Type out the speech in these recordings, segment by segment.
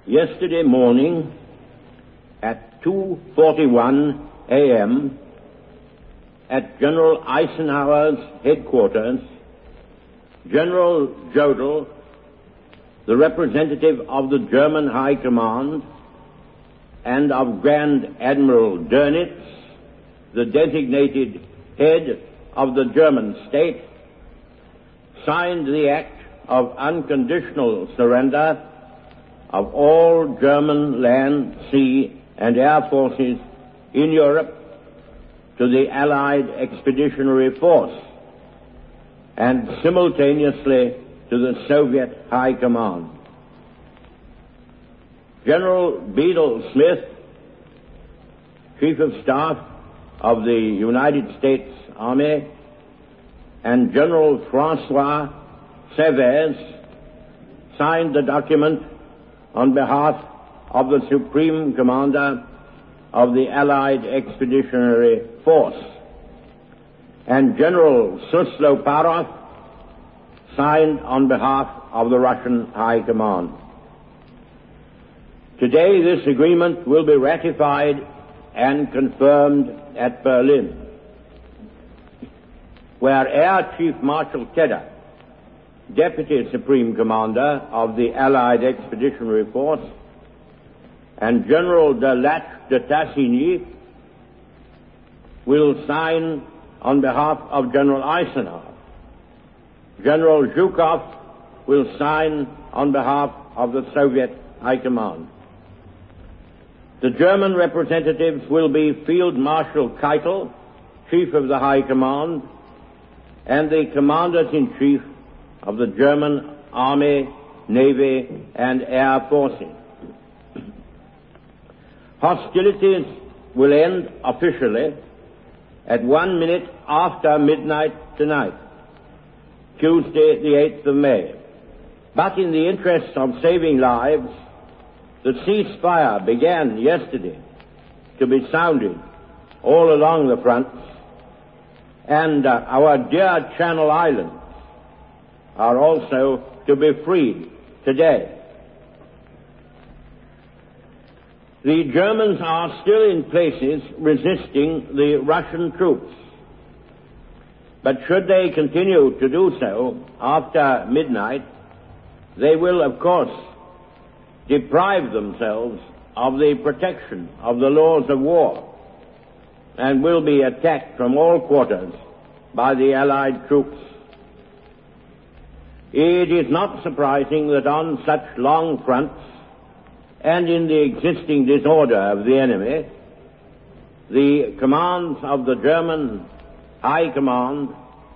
Yesterday morning at 2:41 a.m. at General Eisenhower's headquarters, General Jodl, the representative of the German High Command, and of Grand Admiral Dönitz, the designated head of the German state, signed the act of unconditional surrender of all German land, sea, and air forces in Europe to the Allied Expeditionary Force and simultaneously to the Soviet High Command. General Bedell Smith, Chief of Staff of the United States Army, and General Francois Severs signed the document on behalf of the Supreme Commander of the Allied Expeditionary Force, and General Susloparov signed on behalf of the Russian High Command. Today this agreement will be ratified and confirmed at Berlin, where Air Chief Marshal Tedder, Deputy Supreme Commander of the Allied Expeditionary Force, and General de Lattre de Tassigny will sign on behalf of General Eisenhower. General Zhukov will sign on behalf of the Soviet High Command. The German representatives will be Field Marshal Keitel, Chief of the High Command, and the Commanders-in-Chief of the German Army, Navy, and Air Forces. Hostilities will end officially at 1 minute after midnight tonight, Tuesday the 8th of May. But in the interest of saving lives, the ceasefire began yesterday to be sounded all along the fronts, and our dear Channel Islands are also to be freed today. The Germans are still in places resisting the Russian troops, but should they continue to do so after midnight, they will, of course, deprive themselves of the protection of the laws of war and will be attacked from all quarters by the Allied troops. It is not surprising that on such long fronts and in the existing disorder of the enemy, the commands of the German High Command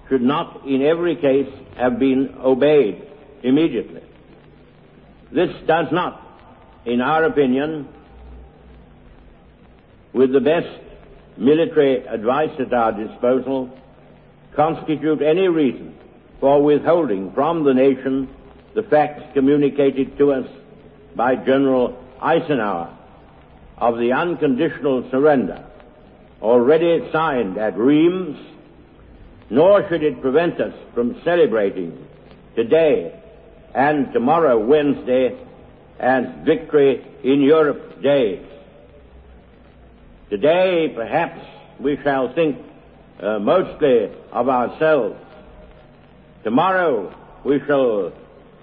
should not in every case have been obeyed immediately. This does not, in our opinion, with the best military advice at our disposal, constitute any reason for withholding from the nation the facts communicated to us by General Eisenhower of the unconditional surrender already signed at Reims, nor should it prevent us from celebrating today and tomorrow, Wednesday, as Victory in Europe days. Today, perhaps, we shall think mostly of ourselves. Tomorrow, we shall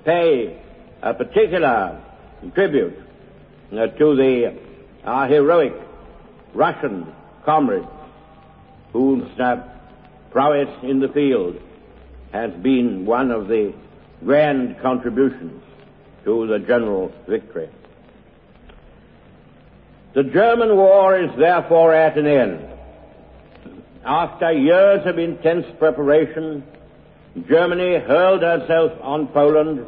pay a particular tribute to our heroic Russian comrades whose prowess in the field has been one of the grand contributions to the general victory. The German war is therefore at an end. After years of intense preparation, Germany hurled herself on Poland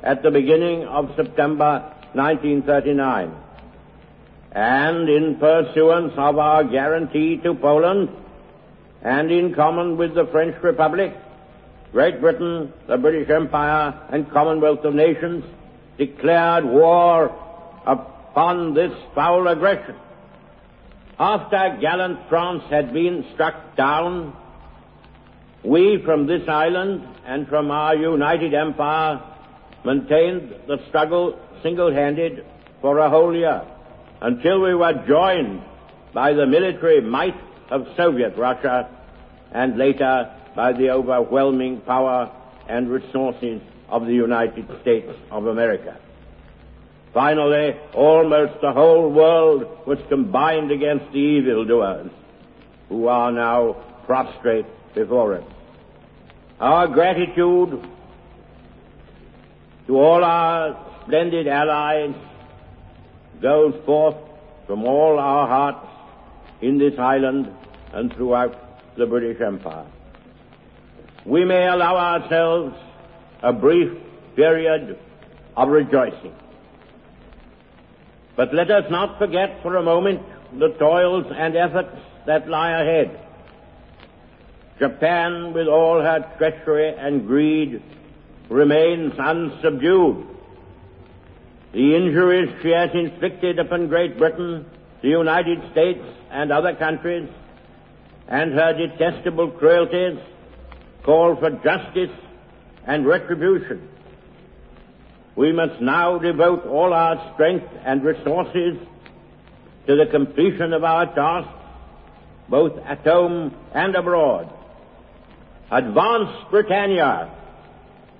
at the beginning of September 1939. And in pursuance of our guarantee to Poland, and in common with the French Republic, Great Britain, the British Empire, and Commonwealth of Nations declared war upon this foul aggression. After gallant France had been struck down, we from this island and from our united empire maintained the struggle single-handed for a whole year, until we were joined by the military might of Soviet Russia and later by the overwhelming power and resources of the United States of America. Finally, almost the whole world was combined against the evildoers, who are now prostrate before us. Our gratitude to all our splendid allies goes forth from all our hearts in this island and throughout the British Empire. We may allow ourselves a brief period of rejoicing, but let us not forget for a moment the toils and efforts that lie ahead. Japan, with all her treachery and greed, remains unsubdued. The injuries she has inflicted upon Great Britain, the United States, and other countries, and her detestable cruelties call for justice and retribution. We must now devote all our strength and resources to the completion of our tasks, both at home and abroad. Advance, Britannia!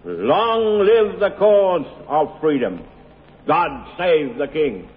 Long live the cause of freedom! God save the King!